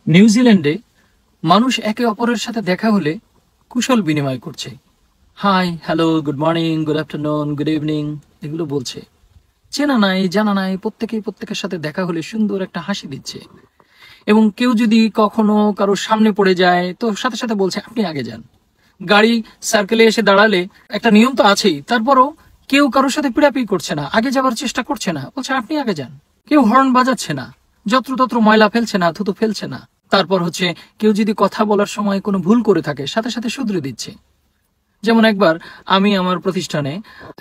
নিউজিল্যান্ডে মানুষ একে অপরের সাথে দেখা হলে কুশল বিনিময় করছে। Hi, hello, good morning, good afternoon, good evening এগুলো বলছে। চেনা নাই জানা নাই প্রত্যেকেই প্রত্যেকের সাথে দেখা হলে সুন্দর একটা হাসি দিচ্ছে। এবং কেউ যদি কখনো কারোর সামনে পড়ে যায় তো সাথে সাথে বলছে আপনি আগে যান। গাড়ি সার্কেলে এসে দাঁড়ালে একটা নিয়ম তো আছেই, তারপরও কেউ কারোর সাথে পিড়াপিড়ি করছে না, আগে যাবার চেষ্টা করছে না, বলছে আপনি আগে যান। কেউ হর্ন বাজাচ্ছে না, যত্রতত্র ময়লা ফেলছে না, থুতু ফেলছে না। তারপর হচ্ছে কেউ যদি কথা বলার সময় কোনো ভুল করে থাকে সাথে সাথে শুধরে দিচ্ছে। যেমন একবার আমি আমার প্রতিষ্ঠানে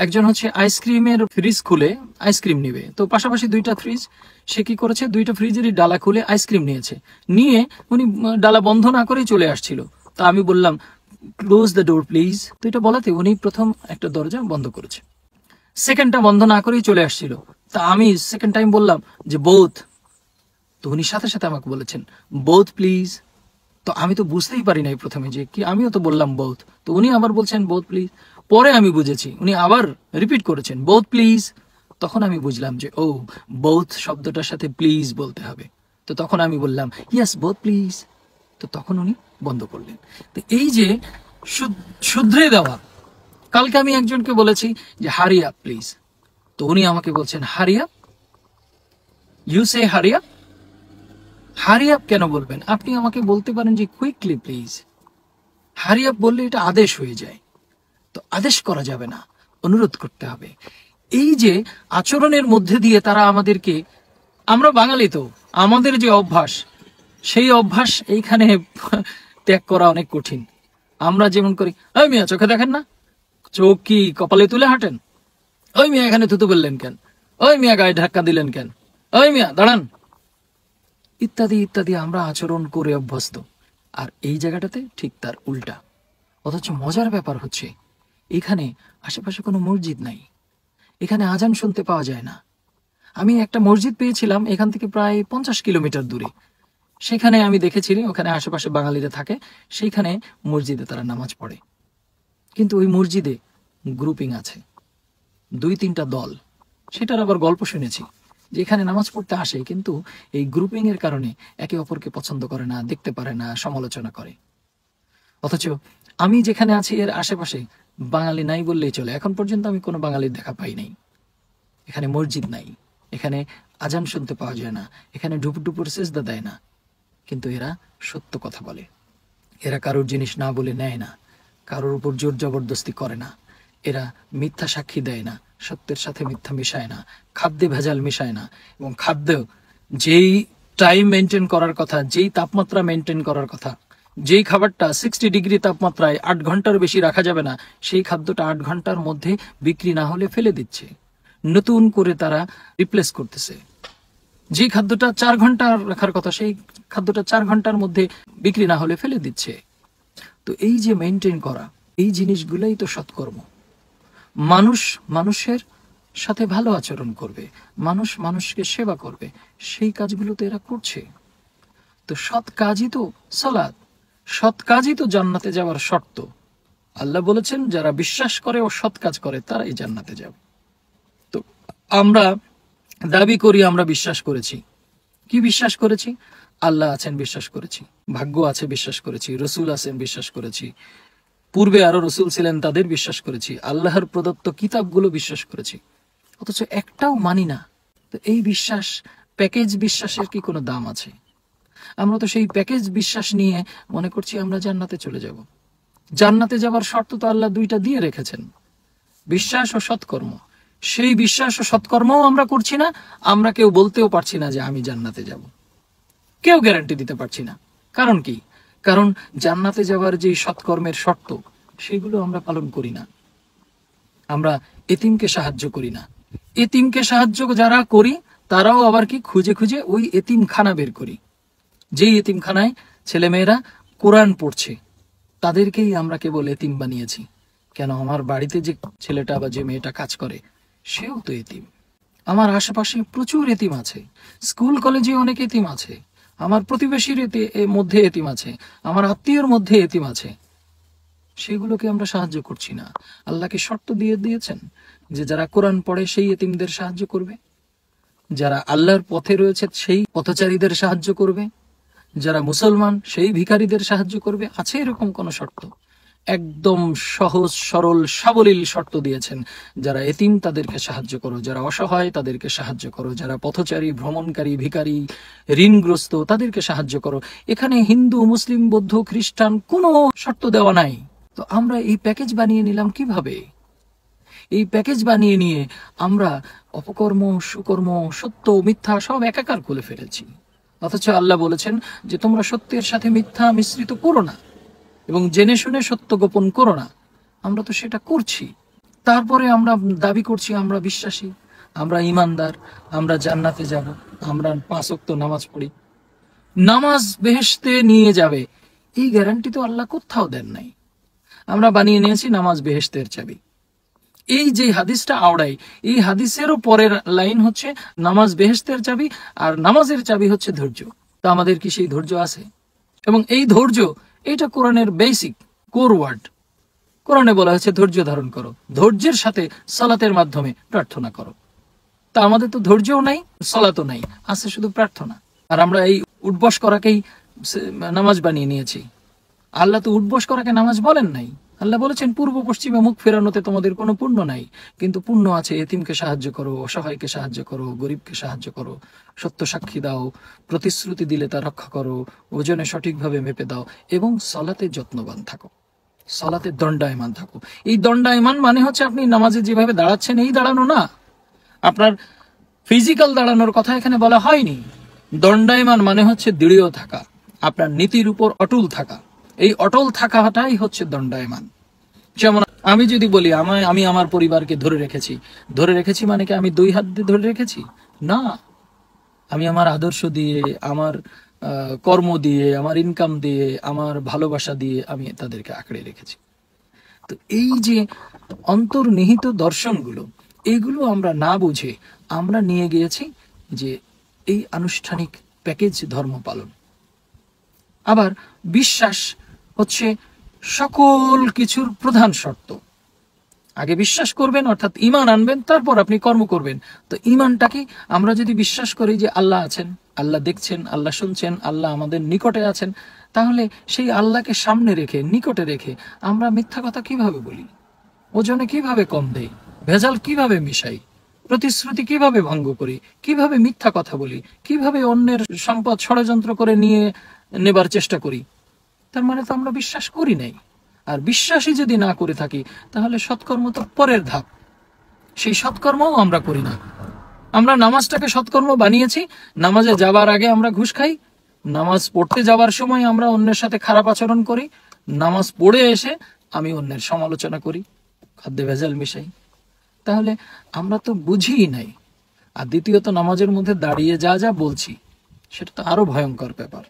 একজন হচ্ছে আইসক্রিমের ফ্রিজ খুলে আইসক্রিম নিবে, তো পাশাপাশি দুইটা ফ্রিজ, সে কি করেছে দুইটা ফ্রিজেরই ডালা খুলে আইসক্রিম নিয়েছে, নিয়ে উনি ডালা বন্ধ না করেই চলে আসছিল। তা আমি বললাম ক্লোজ দ্য ডোর প্লিজ, তো এটা বলাতে উনি প্রথম একটা দরজা বন্ধ করেছে, সেকেন্ডটা বন্ধ না করেই চলে আসছিল। তা আমি সেকেন্ড টাইম বললাম যে বোথ, তো উনি সাথে সাথে আমাকে বলেছেন বোথ প্লিজ। তো আমি তো বুঝতেই পারি নাই প্রথমে যে কি, আমিও তো বললাম বোথ, তো উনি আবার বলছেন বোথ প্লিজ। পরে আমি বুঝেছি উনি আবার রিপিট করেছেন বোথ প্লিজ। তখন আমি বুঝলাম যে ও, বোথ শব্দটার সাথে প্লিজ বলতে হবে। তো তখন আমি বললাম ইয়েস বোথ প্লিজ, তো তখন উনি বন্ধ করলেন। তো এই যে শুধরে দেওয়া। কালকে আমি একজনকে বলেছি যে হারি আপ প্লিজ, তো উনি আমাকে বলছেন hurry up, you say hurry up. Hurry up কেন বলবেন? আপনি আমাকে বলতে পারেন যে কুইকলি প্লিজ। হারি আপ বললে এটা আদেশ হয়ে যায়, তো আদেশ করা যাবে না, অনুরোধ করতে হবে। এই যে আচরণের মধ্যে দিয়ে তারা আমাদেরকে, আমরা বাঙালি তো আমাদের যে অভ্যাস, সেই অভ্যাস এইখানে ত্যাগ করা অনেক কঠিন। আমরা যেমন করি, ওই মিয়া চোখে দেখেন না, চোখ কি কপালে তুলে হাঁটেন? ওই মিয়া এখানে থুতু বললেন কেন? ওই মিয়া গায়ে ধাক্কা দিলেন কেন? ওই মিয়া দাঁড়ান, ইত্যাদি ইত্যাদি আমরা আচরণ করে অভ্যস্ত। আর এই জায়গাটাতে ঠিক তার উল্টা। অথচ মজার ব্যাপার হচ্ছে এখানে আশেপাশে কোনো মসজিদ নাই, এখানে আজান শুনতে পাওয়া যায় না। আমি একটা মসজিদ পেয়েছিলাম এখান থেকে প্রায় 50 কিলোমিটার দূরে, সেখানে আমি দেখেছি ওখানে আশেপাশে বাঙালিরা থাকে, সেইখানে মসজিদে তারা নামাজ পড়ে। কিন্তু ওই মসজিদে গ্রুপিং আছে, 2-3টা দল। সেটার আবার গল্প শুনেছি যে এখানে নামাজ পড়তে আসে, কিন্তু এই গ্রুপিং এর কারণে একে অপরকে পছন্দ করে না, দেখতে পারে না, সমালোচনা করে। অথচ আমি যেখানে আছি এর আশেপাশে বাঙালি নাই বললেই চলে। এখন পর্যন্ত আমি কোনো বাঙালির দেখা পাই নাই। এখানে মসজিদ নাই, এখানে আজান শুনতে পাওয়া যায় না, এখানে ঢুপুর ঢুপুর সেজদা দেয় না, কিন্তু এরা সত্য কথা বলে। এরা কারোর জিনিস না বলে নেয় না, কারোর উপর জোর জবরদস্তি করে না, এরা মিথ্যা সাক্ষী দেয় না, সত্যের সাথে মিথ্যা মিশায় না, খাদ্যে ভেজাল মিশায় না। এবং খাদ্য যেই টাইম মেনটেন করার কথা, যেই তাপমাত্রা মেনটেন করার কথা, যেই খাবারটা 60 ডিগ্রি তাপমাত্রায় 8 ঘন্টার বেশি রাখা যাবে না, সেই খাদ্যটা 8 ঘন্টার মধ্যে বিক্রি না হলে ফেলে দিচ্ছে, নতুন করে তারা রিপ্লেস করতেছে। যে খাদ্যটা 4 ঘন্টা রাখার কথা, সেই খাদ্যটা 4 ঘন্টার মধ্যে বিক্রি না হলে ফেলে দিচ্ছে। তো এই যে মেনটেন করা, এই জিনিসগুলাই তো সৎকর্ম। মানুষ মানুষের সাথে ভালো আচরণ করবে, মানুষ মানুষকে সেবা করবে, সেই কাজগুলো তো এরা করছে। তো সৎ কাজই তো সালাত, সৎ কাজই তো জান্নাতে যাওয়ার শর্ত। আল্লাহ বলেছেন যারা বিশ্বাস করে ও সৎ কাজ করে তারাই জান্নাতে যাবে। তো আমরা দাবি করি আমরা বিশ্বাস করেছি। কি বিশ্বাস করেছি? আল্লাহ আছেন বিশ্বাস করেছি, ভাগ্য আছে বিশ্বাস করেছি, রসুল আছেন বিশ্বাস করেছি, পূর্বে আরো রসুল ছিলেন তাদের বিশ্বাস করেছি, আল্লাহর প্রদত্ত কিতাবগুলো বিশ্বাস করেছি। অথচ একটাও মানি না। তো এই বিশ্বাস, প্যাকেজ বিশ্বাসের কি কোনো দাম আছে? আমরা তো সেই প্যাকেজ বিশ্বাস নিয়ে মনে করছি আমরা জান্নাতে চলে যাব। জান্নাতে যাবার শর্ত তো আল্লাহ দুইটা দিয়ে রেখেছেন, বিশ্বাস ও সৎকর্ম। সেই বিশ্বাস ও সৎকর্মও আমরা করছি না, আমরা কেউ বলতেও পারছি না যে আমি জান্নাতে যাব, কেউ গ্যারান্টি দিতে পারছি না। কারণ কি? কারণ জান্নাতে যাওয়ার যে সৎকর্মের শর্ত, সেগুলো আমরা পালন করি না। আমরা এতিমকে সাহায্য করি না। এতিমকে সাহায্য যারা করি তারাও আবার কি খুঁজে খুঁজে ওই এতিমখানা বের করি, যেই এতিমখানায় ছেলেমেয়েরা কোরআন পড়ছে, তাদেরকেই আমরা কেবল এতিম বানিয়েছি। কেন? আমার বাড়িতে যে ছেলেটা বা যে মেয়েটা কাজ করে সেও তো এতিম। আমার আশেপাশে প্রচুর এতিম আছে, স্কুল কলেজে অনেক এতিম আছে, আমার প্রতিবেশীর মধ্যে এতিম আছে, আমার আত্মীয়র মধ্যে এতিম আছে, সেগুলোকে আমরা সাহায্য করছি না। আল্লাহকে শর্ত দিয়ে দিয়েছেন যে যারা কোরআন পড়ে সেই এতিমদের সাহায্য করবে, যারা আল্লাহর পথে রয়েছে সেই পথচারীদের সাহায্য করবে, যারা মুসলমান সেই ভিখারিদের সাহায্য করবে? আছে এরকম কোন শর্ত? একদম সহজ সরল সাবলীল শর্ত দিয়েছেন। যারা এতিম তাদেরকে সাহায্য করো, যারা অসহায় তাদেরকে সাহায্য করো, যারা পথচারী, ভ্রমণকারী, ভিখারি, ঋণগ্রস্ত তাদেরকে সাহায্য করো। এখানে হিন্দু, মুসলিম, বৌদ্ধ, খ্রিস্টান কোনো শর্ত দেওয়া নাই। তো আমরা এই প্যাকেজ বানিয়ে নিলাম কিভাবে? এই প্যাকেজ বানিয়ে নিয়ে আমরা অপকর্ম, সুকর্ম, সত্য, মিথ্যা সব একাকার করে ফেলেছি। অথচ আল্লাহ বলেছেন যে তোমরা সত্যের সাথে মিথ্যা মিশ্রিত করো না এবং জেনে শুনে সত্য গোপন করো না। আমরা তো সেটা করছি। তারপরে আমরা দাবি করছি আমরা বিশ্বাসী, আমরা ইমানদার, আমরা জান্নাতে যাব, আমরা 5 ওয়াক্ত নামাজ পড়ি। নামাজ বেহেশতে নিয়ে যাবে এই গ্যারান্টি তো আল্লাহ কোথাও দেন নাই। আমরা বানিয়ে নিয়েছি নামাজ বেহেশতের চাবি। এই যে হাদিসটা আওড়াই, এই হাদিসেরও পরের লাইন হচ্ছে নামাজ বেহেশতের চাবি, আর নামাজের চাবি হচ্ছে ধৈর্য। তো আমাদের কি সেই ধৈর্য আছে? এবং এই ধৈর্য, এটা কোরআনের বেসিক কোর ওয়ার্ড। কোরআনে বলা হয়েছে ধৈর্য ধারণ করো, ধৈর্যের সাথে সালাতের মাধ্যমে প্রার্থনা করো। তা আমাদের তো ধৈর্যও নাই, সালাতও নাই, আছে শুধু প্রার্থনা। আর আমরা এই উঠবস করাকেই নামাজ বানিয়ে নিয়েছি। আল্লাহ তো উঠবস করাকে নামাজ বলেন নাই। আল্লাহ বলেছেন পূর্ব পশ্চিমে মুখ ফেরানোতে তোমাদের কোনো পুণ্য নাই, কিন্তু পুণ্য আছে এতিমকে সাহায্য করো, অসহায়কে সাহায্য করো, গরিবকে সাহায্য করো, সত্য সাক্ষী দাও, প্রতিশ্রুতি দিলে তা রক্ষা করো, ওজনে সঠিকভাবে মেপে দাও, এবং সলাতে যত্নবান থাকো, সলাতে দণ্ডায়মান থাকো। এই দণ্ডায়মান মানে হচ্ছে আপনি নামাজে যেভাবে দাঁড়াচ্ছেন এই দাঁড়ানো না, আপনার ফিজিক্যাল দাঁড়ানোর কথা এখানে বলা হয়নি। দণ্ডায়মান মানে হচ্ছে দৃঢ় থাকা, আপনার নীতির উপর অটল থাকা। এই অটল থাকাটাই হচ্ছে দণ্ডায়মান। যেমন আমি যদি বলি আমি আমার পরিবারকে ধরে রেখেছি মানে কি আমি 2 হাত দিয়ে ধরে রেখেছি? না, আমি আমার আদর্শ দিয়ে, আমার কর্ম দিয়ে, আমার ইনকাম দিয়ে, আমার ভালোবাসা দিয়ে আমি তাদেরকে আঁকড়ে রেখেছি। তো এই যে অন্তর্নিহিত দর্শনগুলো, এইগুলো আমরা না বুঝে আমরা নিয়ে গিয়েছি যে এই আনুষ্ঠানিক প্যাকেজ ধর্ম পালন। আবার বিশ্বাস হচ্ছে সকল কিছুর প্রধান শর্ত। আগে বিশ্বাস করবেন, অর্থাৎ ঈমান আনবেন, তারপর আপনি কর্ম করবেন। তো ঈমানটাকে আমরা যদি বিশ্বাস করি যে আল্লাহ আছেন, আল্লাহ দেখছেন, আল্লাহ শুনছেন, আল্লাহ আমাদের নিকটে আছেন, তাহলে সেই আল্লাহকে সামনে রেখে, নিকটে রেখে আমরা মিথ্যা কথা কিভাবে বলি, ওজনে কিভাবে কম দেই, ভেজাল কিভাবে মিশাই, প্রতিশ্রুতি কিভাবে ভঙ্গ করি, কিভাবে মিথ্যা কথা বলি, কিভাবে অন্যের সম্পদ ষড়যন্ত্র করে নিয়ে নেবার চেষ্টা করি? তার মানে তো আমরা বিশ্বাস করি নাই। আর বিশ্বাসই যদি না করে থাকি তাহলে সৎকর্ম তো পরের ধাপ, সেই সৎকর্মও আমরা করি না। আমরা নামাজটাকে সৎকর্ম বানিয়েছি, নামাজে যাবার আগে আমরা ঘুষ খাই, নামাজ পড়তে যাবার সময় আমরা অন্যের সাথে খারাপ আচরণ করি, নামাজ পড়ে এসে আমি অন্যের সমালোচনা করি, খাদ্যে ভেজাল মিশাই। তাহলে আমরা তো বুঝিই নাই। আর দ্বিতীয়ত নামাজের মধ্যে দাঁড়িয়ে যা যা বলছি সেটা তো আরো ভয়ঙ্কর ব্যাপার।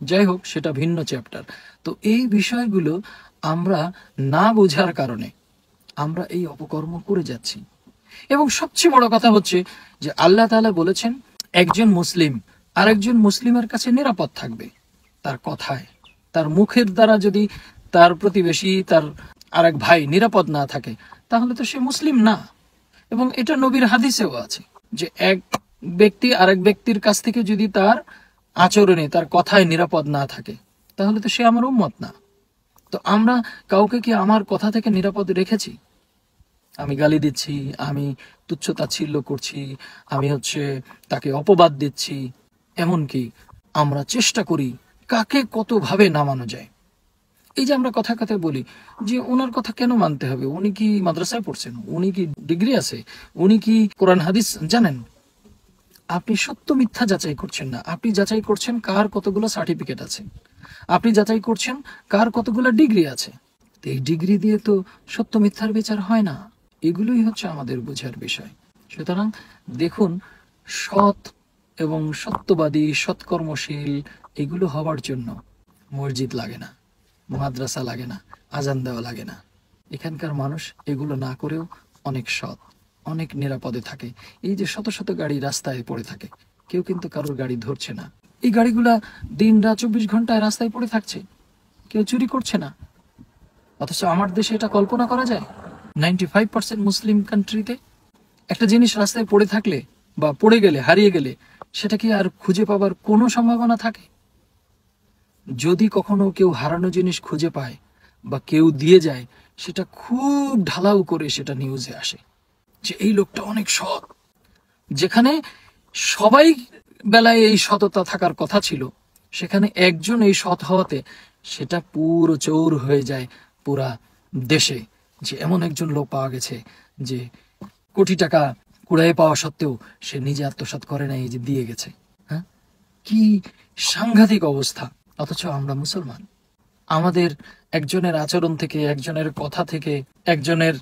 যাই হোক, সেটা ভিন্ন চ্যাপ্টার। তো এই বিষয়গুলো আমরা না বোঝার কারণে আমরা এই অপকর্ম করে যাচ্ছি। এবং সবচেয়ে বড় কথা হচ্ছে যে আল্লাহ তাআলা বলেছেন একজন মুসলিম আরেকজন মুসলিমের কাছে নিরাপদ থাকবে তার কথায়, তার মুখের দ্বারা। যদি তার প্রতিবেশী, তার আরেক ভাই নিরাপদ না থাকে তাহলে তো সে মুসলিম না। এবং এটা নবীর হাদিসেও আছে যে এক ব্যক্তি আরেক ব্যক্তির কাছ থেকে যদি তার আচরণে, তার কথায় নিরাপদ না থাকে তাহলে তো সে আমার উম্মত না। তো আমরা কাউকে কি আমার কথা থেকে নিরাপদ রেখেছি? আমি গালি দিচ্ছি, আমি তুচ্ছ তাচ্ছিল্য করছি, আমি তাকে অপবাদ দিচ্ছি, এমনকি আমরা চেষ্টা করি কাকে কতভাবে নামানো যায়। এই যে আমরা কথা কথায় বলি যে ওনার কথা কেন মানতে হবে, উনি কি মাদ্রাসায় পড়ছেন, উনি কি ডিগ্রি আছে, উনি কি কোরআন হাদিস জানেন? আপনি সত্য মিথ্যা যাচাই করছেন না, আপনি যাচাই করছেন কার কতগুলো সার্টিফিকেট আছে, আপনি যাচাই করছেন কার কতগুলো ডিগ্রি আছে। এই ডিগ্রি দিয়ে তো সত্য মিথ্যার বিচার হয় না। এগুলোই হচ্ছে আমাদের বোঝার বিষয়। সুতরাং দেখুন, সৎ এবং সত্যবাদী, সৎকর্মশীল এগুলো হওয়ার জন্য মসজিদ লাগে না, মাদ্রাসা লাগে না, আজান দেওয়া লাগে না। এখানকার মানুষ এগুলো না করেও অনেক সৎ, অনেক নিরাপদে থাকে। এই যে শত শত গাড়ি রাস্তায় পড়ে থাকে, কেউ কিন্তু কারোর গাড়ি ধরছে না। এই গাড়িগুলা দিন রাত 24 ঘন্টায় রাস্তায় পড়ে থাকছে, কেউ চুরি করছে না। অথচ আমার দেশে এটা কল্পনা করা যায়? 95% মুসলিম কান্ট্রিতে একটা জিনিস রাস্তায় পড়ে থাকলে বা পড়ে গেলে, হারিয়ে গেলে, সেটা কি আর খুঁজে পাবার কোনো সম্ভাবনা থাকে? যদি কখনো কেউ হারানো জিনিস খুঁজে পায় বা কেউ দিয়ে যায়, সেটা খুব ঢালাও করে সেটা নিউজে আসে যে এই লোকটা অনেক সৎ। যেখানে সবাই বেলায় এই সততা থাকার কথা ছিল, সেখানে একজন এই সৎ হওয়াতে সেটা পুরো চৌর হয়ে যায় পুরা দেশে, যে এমন একজন লোক পাওয়া গেছে যে কোটি টাকা কুড়াইয়ে পাওয়া সত্ত্বেও সে নিজে আত্মসাৎ করে নাই, যে দিয়ে গেছে। হ্যাঁ, কি সাংঘাতিক অবস্থা! অথচ আমরা মুসলমান। আমাদের একজনের আচরণ থেকে, একজনের কথা থেকে, একজনের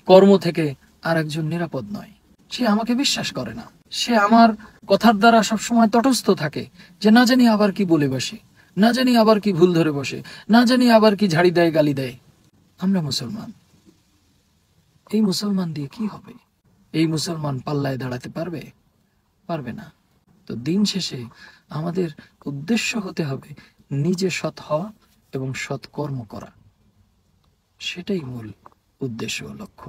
কর্ম থেকে আর একজন নিরাপদ নয়। সে আমাকে বিশ্বাস করে না, সে আমার কথার দ্বারা সবসময় তটস্থ থাকে, যে না জানি আবার কি বলে বসে, না জানি আবার কি ভুল ধরে বসে, না জানি আবার কি ঝাড়ি দেয়, গালি দেয়। আমরা মুসলমান, এই মুসলমান দিয়ে কি হবে? এই মুসলমান পাল্লায় দাঁড়াতে পারবে? পারবে না। তো দিন শেষে আমাদের উদ্দেশ্য হতে হবে নিজে সৎ হওয়া এবং সৎ কর্ম করা। সেটাই মূল উদ্দেশ্য ও লক্ষ্য।